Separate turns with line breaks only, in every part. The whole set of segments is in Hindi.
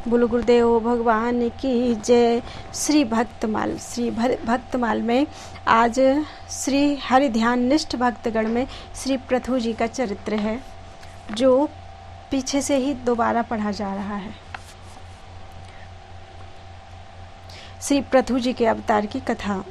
बोलो गुरुदेव भगवान की जय। श्री भक्तमाल में आज श्री हरि ध्यान निष्ठ भक्तगण में श्री प्रथु जी का चरित्र है, जो पीछे से ही दोबारा पढ़ा जा रहा है। श्री प्रथु जी के अवतार की कथा।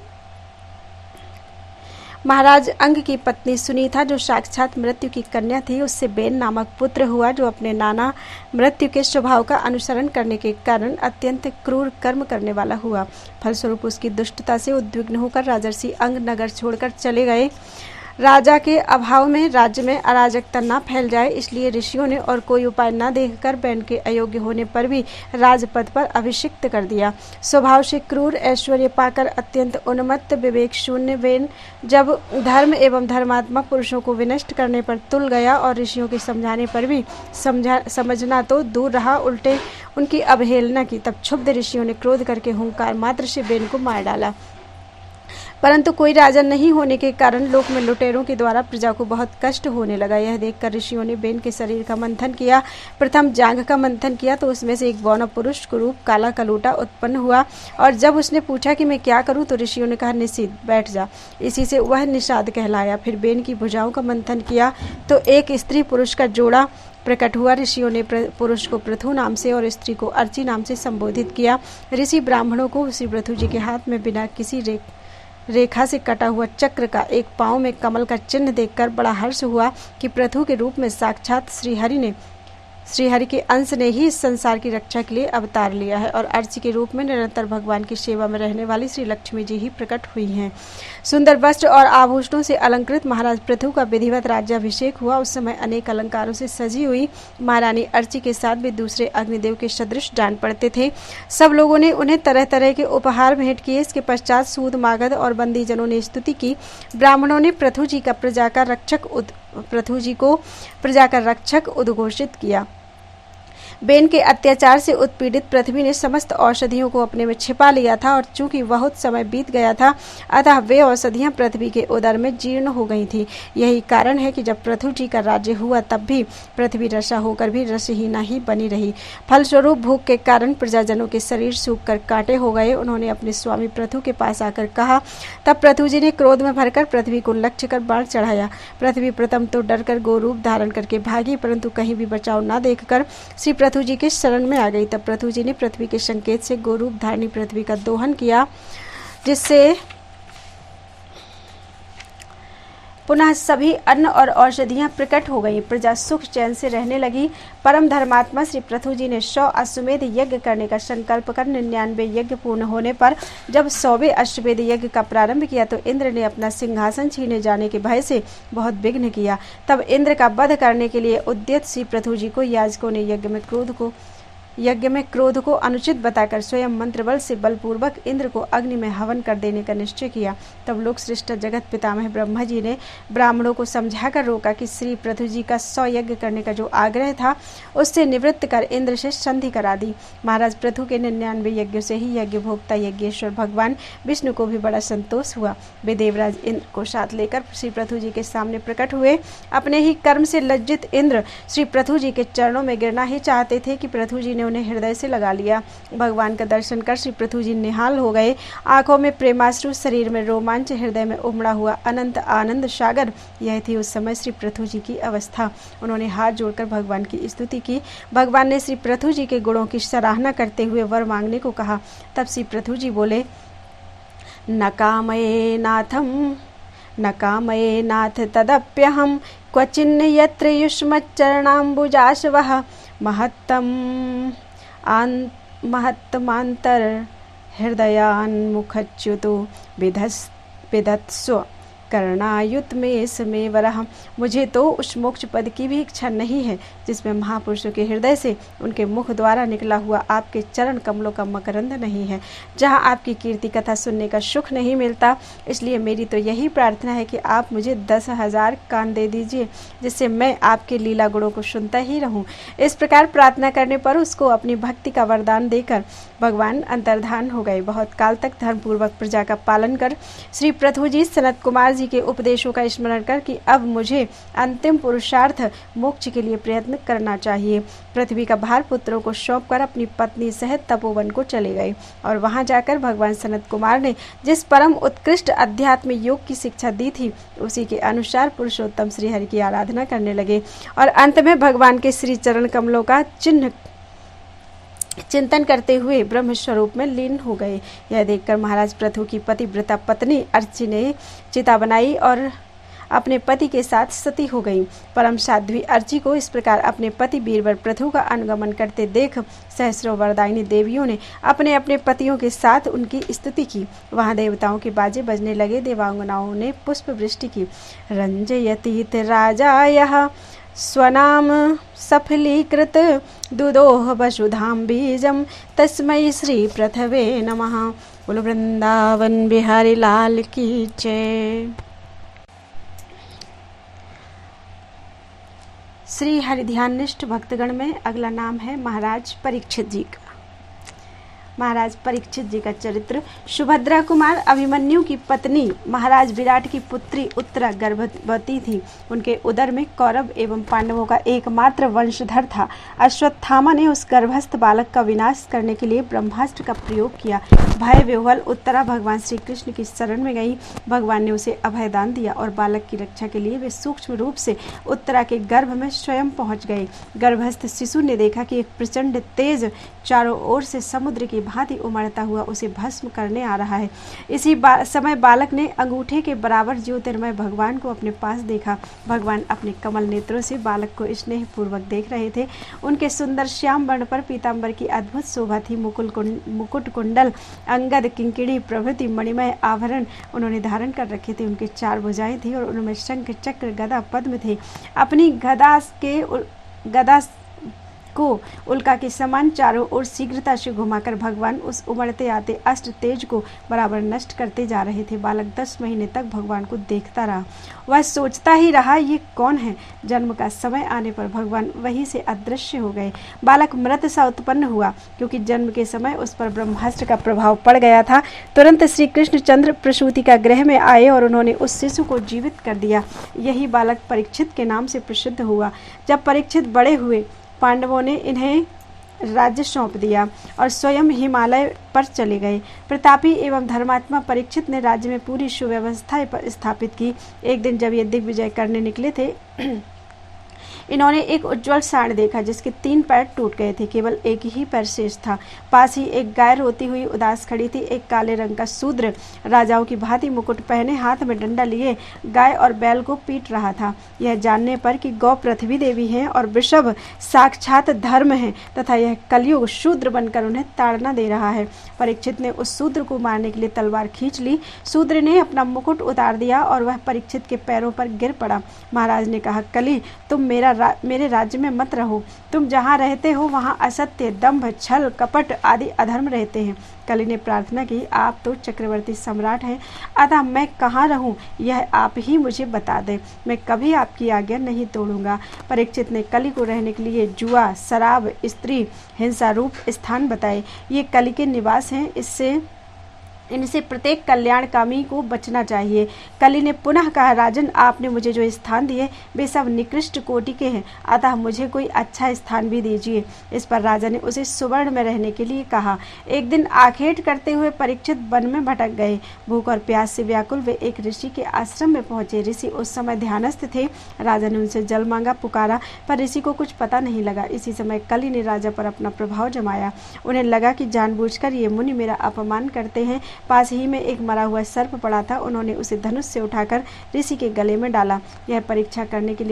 महाराज अंग की पत्नी सुनीता, जो साक्षात मृत्यु की कन्या थी, उससे बेन नामक पुत्र हुआ, जो अपने नाना मृत्यु के स्वभाव का अनुसरण करने के कारण अत्यंत क्रूर कर्म करने वाला हुआ। फलस्वरूप उसकी दुष्टता से उद्विग्न होकर राजर्षि अंग नगर छोड़कर चले गए। राजा के अभाव में राज्य में अराजकता न फैल जाए, इसलिए ऋषियों ने और कोई उपाय न देखकर बेन के अयोग्य होने पर भी राजपद पर अभिषिक्त कर दिया। स्वभाव से क्रूर, ऐश्वर्य पाकर अत्यंत उन्मत्त, विवेक शून्य बेन जब धर्म एवं धर्मात्मक पुरुषों को विनष्ट करने पर तुल गया और ऋषियों के समझाने पर भी समझना तो दूर रहा, उल्टे उनकी अवहेलना की, तब क्षुब्ध ऋषियों ने क्रोध करके हुंकार मात्र से बेन को मार डाला। परंतु कोई राजा नहीं होने के कारण लोक में लुटेरों के द्वारा प्रजा को बहुत कष्ट होने लगा। यह देखकर ऋषियों ने बेन के शरीर का मंथन किया। प्रथम जांघ का मंथन किया तो उसमें से एक बौना पुरुष कुरूप काला कलूटा उत्पन्न हुआ, और जब उसने पूछा कि मैं क्या करूं, तो ऋषियों ने कहा निषिद्ध, बैठ जा। इसी से वह निषाद कहलाया। फिर बेन की भुजाओं का मंथन किया तो एक स्त्री पुरुष का जोड़ा प्रकट हुआ। ऋषियों ने पुरुष को पृथु नाम से और स्त्री को अर्ची नाम से संबोधित किया। ऋषि ब्राह्मणों को श्री पृथु जी के हाथ में बिना किसी रेखा से कटा हुआ चक्र का एक पांव में कमल का चिन्ह देखकर बड़ा हर्ष हुआ कि पृथु के रूप में साक्षात श्रीहरि के अंश ने ही इस संसार की रक्षा के लिए अवतार लिया है, और अर्ची के रूप में निरंतर भगवान की सेवा में रहने वाली श्री लक्ष्मी जी ही प्रकट हुई हैं। सुंदर वस्त्र और आभूषणों से अलंकृत महाराज पृथु का विधिवत राज्याभिषेक हुआ। उस समय अनेक अलंकारों से सजी हुई महारानी अर्ची के साथ भी दूसरे अग्निदेव के सदृश जान पड़ते थे। सब लोगों ने उन्हें तरह तरह के उपहार भेंट किए। इसके पश्चात सूद मागध और बंदीजनों ने स्तुति की। ब्राह्मणों ने पृथु जी को प्रजा का रक्षक उद्घोषित किया। बेन के अत्याचार से उत्पीड़ित पृथ्वी ने समस्त औषधियों को अपने में छिपा लिया था, और चूंकि बहुत समय बीत गया था, अतः वे औषधियां पृथ्वी के उदर में जीर्ण हो गई थी। यही कारण है कि जब पृथु जी का राज्य हुआ तब भी पृथ्वी रसा होकर भी रसहीना ही बनी रही। फलस्वरूप भूख के कारण प्रजाजनों के शरीर सूखकर कांटे हो गए। उन्होंने अपने स्वामी पृथु के पास आकर कहा। तब पृथु जी ने क्रोध में भरकर पृथ्वी को लक्ष्य कर बाण चढ़ाया। पृथ्वी प्रथम तो डरकर गोरूप धारण करके भागी, परंतु कहीं भी बचाव न देखकर श्री पृथु जी के शरण में आ गई। तब पृथु जी ने पृथ्वी के संकेत से गोरूप धारणी पृथ्वी का दोहन किया, जिससे पुनः सभी अन्न और औषधियां प्रकट हो गई। प्रजा सुख चैन से रहने लगी। परम धर्मात्मा श्री पृथु जी ने 100 अश्वमेध यज्ञ करने का संकल्प कर 99 यज्ञ पूर्ण होने पर जब 100वें अश्वमेध यज्ञ का प्रारंभ किया तो इंद्र ने अपना सिंहासन छीने जाने के भय से बहुत विघ्न किया। तब इंद्र का वध करने के लिए उद्यत श्री पृथु जी को याजकों ने यज्ञ में क्रोध को अनुचित बताकर स्वयं मंत्र बल से बलपूर्वक इंद्र को अग्नि में हवन कर देने का निश्चय किया। तब लोक श्रेष्ठ जगत पितामह ब्रह्मा जी ने ब्राह्मणों को समझाकर रोका कि श्री पृथु जी का 100 यज्ञ करने का जो आग्रह था उससे निवृत्त कर इंद्र से संधि करा दी। महाराज पृथु के 99 यज्ञों से ही यज्ञ भोक्ता यज्ञेश्वर भगवान विष्णु को भी बड़ा संतोष हुआ। वे देवराज इंद्र को साथ लेकर श्री पृथु जी के सामने प्रकट हुए। अपने ही कर्म से लज्जित इंद्र श्री पृथु जी के चरणों में गिरना ही चाहते थे कि पृथु जी ने उन्हें हृदय से लगा लिया। भगवान का दर्शन कर श्री पृथु जी निहाल हो गए। आंखों में प्रेमाश्रु, शरीर में रोमांच, हृदय में उमड़ा हुआ अनंत आनंद सागर, यह थी उस समय श्री पृथु जी की अवस्था। उन्होंने हाथ जोड़कर भगवान की स्तुति की। भगवान ने श्री पृथु जी के गुणों की सराहना करते हुए वर मांगने को कहा। तब श्री पृथु जी बोले, नकामये नाथ तदप्यहम क्वचिन्न यत्र युष्मच्चरणाम्बुजाशवः महत्तमांतर हृदयान्मुखच्युतो विधत्स्व करणायुत में समय वरह। मुझे तो उस मोक्ष पद की भी इच्छा नहीं है जिसमें महापुरुषों के हृदय से उनके मुख द्वारा निकला हुआ आपके चरण कमलों का मकरंद नहीं है, जहाँ आपकी कीर्ति कथा सुनने का सुख नहीं मिलता। इसलिए मेरी तो यही प्रार्थना है कि आप मुझे 10,000 कान दे दीजिए, जिससे मैं आपके लीला गुणों को सुनता ही रहूं। इस प्रकार प्रार्थना करने पर उसको अपनी भक्ति का वरदान देकर भगवान अंतर्धान हो गए। बहुत काल तक धर्मपूर्वक प्रजा का पालन कर श्री पृथु जी सनत कुमार जी जी के उपदेशों का स्मरण कर कि अब मुझे अंतिम पुरुषार्थ मोक्ष के लिए प्रयत्न करना चाहिए। पृथ्वी का भार पुत्रों को सौंपकर अपनी पत्नी सहित तपोवन को चले गए और वहां जाकर भगवान सनत कुमार ने जिस परम उत्कृष्ट अध्यात्म योग की शिक्षा दी थी उसी के अनुसार पुरुषोत्तम श्री हरि की आराधना करने लगे और अंत में भगवान के श्री चरण कमलों का चिंतन करते हुए ब्रह्म स्वरूप में लीन हो गए। यह देखकर महाराज पृथु की पतिव्रता पत्नी अर्ची ने चिता बनाई और अपने पति के साथ सती हो गई। परम साध्वी अर्ची को इस प्रकार अपने पति बीरबल पृथु का अनुगमन करते देख सहस्रों वरदायिनी देवियों ने अपने अपने पतियों के साथ उनकी स्तुति की। वहां देवताओं के बाजे बजने लगे, देवांगनाओं ने पुष्प वृष्टि की। रंजयतीत राजा यह स्वनाम सफलीकृत दुदोह वसुधाम बीजम तस्मै श्री पृथवे नमः। बोलो वृंदावन बिहारी लाल की जय। श्री हरिध्याननिष्ठ भक्तगण में अगला नाम है महाराज परीक्षित जी का। महाराज परीक्षित जी का चरित्र। सुभद्रा कुमार अभिमन्यु की पत्नी महाराज विराट की पुत्री उत्तरा गर्भवती थी। उनके उदर में कौरव एवं पांडवों का एकमात्र वंशधर था। अश्वत्थामा ने उस गर्भस्थ बालक का विनाश करने के लिए ब्रह्मास्त्र का प्रयोग किया। भय विह्वल उत्तरा भगवान श्री कृष्ण की शरण में गई। भगवान ने उसे अभयदान दिया और बालक की रक्षा के लिए वे सूक्ष्म रूप से उत्तरा के गर्भ में स्वयं पहुंच गए। गर्भस्थ शिशु ने देखा कि एक प्रचंड तेज चारों ओर से समुद्र की भांति उमड़ता हुआ उसे भस्म करने आ रहा है। इसी समय बालक ने अंगूठे के बराबर ज्योतिर्मय भगवान को अपने पास देखा। भगवान अपने कमल नेत्रों से बालक को स्नेह पूर्वक देख रहे थे। उनके सुंदर श्याम वर्ण पर पीतांबर की अद्भुत शोभा थी। मुकुट कुंडल अंगद किंकिणी प्रभृति मणिमय आभरण उन्होंने धारण कर रखे थे। उनके 4 भुजाएं थी और उनमें शंख चक्र गदा पद्म थे। अपनी गदा को उल्का के समान चारों ओर शीघ्रता से घुमाकर भगवान उस उमड़ते आते अष्ट तेज को बराबर नष्ट करते जा रहे थे। बालक 10 महीने तक भगवान को देखता रहा। वह सोचता ही रहा, ये कौन है। जन्म का समय आने पर भगवान वहीं से अदृश्य हो गए। बालक मृत सा उत्पन्न हुआ क्योंकि जन्म के समय उस पर ब्रह्मास्त्र का प्रभाव पड़ गया था। तुरंत श्री कृष्णचंद्र प्रसूति का गृह में आए और उन्होंने उस शिशु को जीवित कर दिया। यही बालक परीक्षित के नाम से प्रसिद्ध हुआ। जब परीक्षित बड़े हुए पांडवों ने इन्हें राज्य सौंप दिया और स्वयं हिमालय पर चले गए। प्रतापी एवं धर्मात्मा परीक्षित ने राज्य में पूरी सुव्यवस्था स्थापित की। एक दिन जब ये दिग्विजय करने निकले थे इन्होंने एक उज्जवल सांड देखा जिसके 3 पैर टूट गए थे, केवल एक ही पैर शेष था। पास ही एक गाय रोती हुई उदास खड़ी थी। एक काले रंग का शूद्र राजाओं की भांति मुकुट पहने हाथ में डंडा लिए गाय और बैल को पीट रहा था। यह जानने पर कि गौ पृथ्वी देवी हैं और वृषभ साक्षात धर्म है तथा यह कलयुग शूद्र बनकर उन्हें ताड़ना दे रहा है। परीक्षित ने उस शूद्र को मारने के लिए तलवार खींच ली। शूद्र ने अपना मुकुट उतार दिया और वह परीक्षित के पैरों पर गिर पड़ा। महाराज ने कहा, कली तुम मेरे राज्य में मत रहो। तुम जहाँ रहते हो वहाँ असत्य, दंभ, छल, कपट आदि अधर्म रहते हैं। कली ने प्रार्थना की, आप तो चक्रवर्ती सम्राट हैं, अतः मैं कहाँ रहूं यह आप ही मुझे बता दें। मैं कभी आपकी आज्ञा नहीं तोड़ूंगा। परीक्षित ने कली को रहने के लिए जुआ, शराब, स्त्री, हिंसा रूप स्थान बताए। ये कली के निवास हैं, इनसे प्रत्येक कल्याणकामी को बचना चाहिए। कली ने पुनः कहा, राजन आपने मुझे जो स्थान दिए वे सब निकृष्ट कोटि के हैं, अतः मुझे कोई अच्छा स्थान भी दीजिए। इस पर राजा ने उसे सुवर्ण में रहने के लिए कहा। एक दिन आखेट करते हुए परीक्षित वन में भटक गए। भूख और प्यास से व्याकुल वे एक ऋषि के आश्रम में पहुंचे। ऋषि उस समय ध्यानस्थ थे। राजा ने उनसे जल मांगा, पुकारा, पर ऋषि को कुछ पता नहीं लगा। इसी समय कली ने राजा पर अपना प्रभाव जमाया। उन्हें लगा कि जानबूझकर ये मुनि मेरा अपमान करते हैं। पास ही में एक मरा हुआ सर्प पड़ा था। उन्होंने उसे धनुष से उठाकर ऋषि के गले में डाला। यह परीक्षा करने के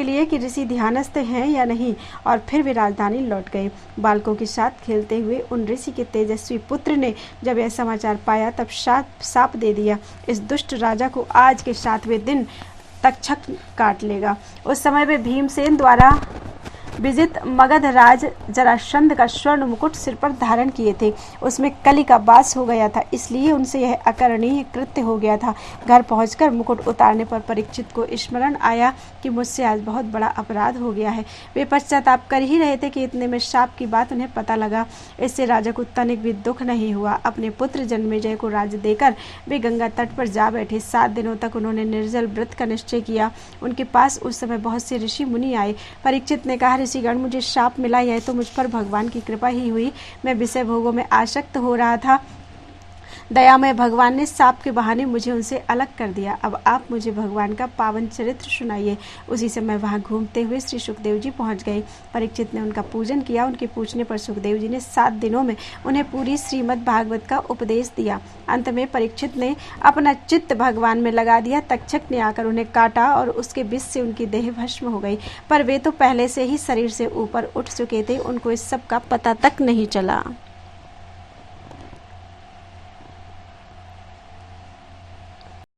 लिए कि ऋषि ध्यानस्थ हैं या नहीं, और फिर वे राजधानी लौट गए। बालकों के साथ खेलते हुए उन ऋषि के तेजस्वी पुत्र ने जब यह समाचार पाया तब साप दे दिया, इस दुष्ट राजा को आज के 7वें दिन तक्षक काट लेगा। उस समय वे भीमसेन द्वारा विजित मगध राज जरासंध का स्वर्ण मुकुट सिर पर धारण किए थे। उसमें कली का वास हो गया था, इसलिए उनसे यह अकरणीय कृत्य हो गया था। घर पहुंचकर मुकुट उतारने पर परीक्षित को स्मरण आया कि मुझसे आज बहुत बड़ा अपराध हो गया है। वे पश्चाताप कर ही रहे थे कि इतने में शाप की बात उन्हें पता लगा। इससे राजा को तनिक भी दुख नहीं हुआ। अपने पुत्र जन्मेजय को राज्य देकर वे गंगा तट पर जा बैठे। 7 दिनों तक उन्होंने निर्जल व्रत का निश्चय किया। उनके पास उस समय बहुत से ऋषि मुनि आए। परीक्षित ने कहा, ऋषिगण, मुझे शाप मिला, यह तो मुझ पर भगवान की कृपा ही हुई। मैं विषय भोगों में आसक्त हो रहा था। दयामय भगवान ने शाप के बहाने मुझे उनसे अलग कर दिया। अब आप मुझे भगवान का पावन चरित्र सुनाइए। उसी समय वहां घूमते हुए श्री सुखदेव जी पहुंच गए। परीक्षित ने उनका पूजन किया। उनके पूछने पर सुखदेव जी ने 7 दिनों में उन्हें पूरी श्रीमद् भागवत का उपदेश दिया। अंत में परीक्षित ने अपना चित्त भगवान में लगा दिया। तक्षक ने आकर उन्हें काटा और उसके विष से उनकी देह भस्म हो गई, पर वे तो पहले से ही शरीर से ऊपर उठ चुके थे। उनको इस सब का पता तक नहीं चला।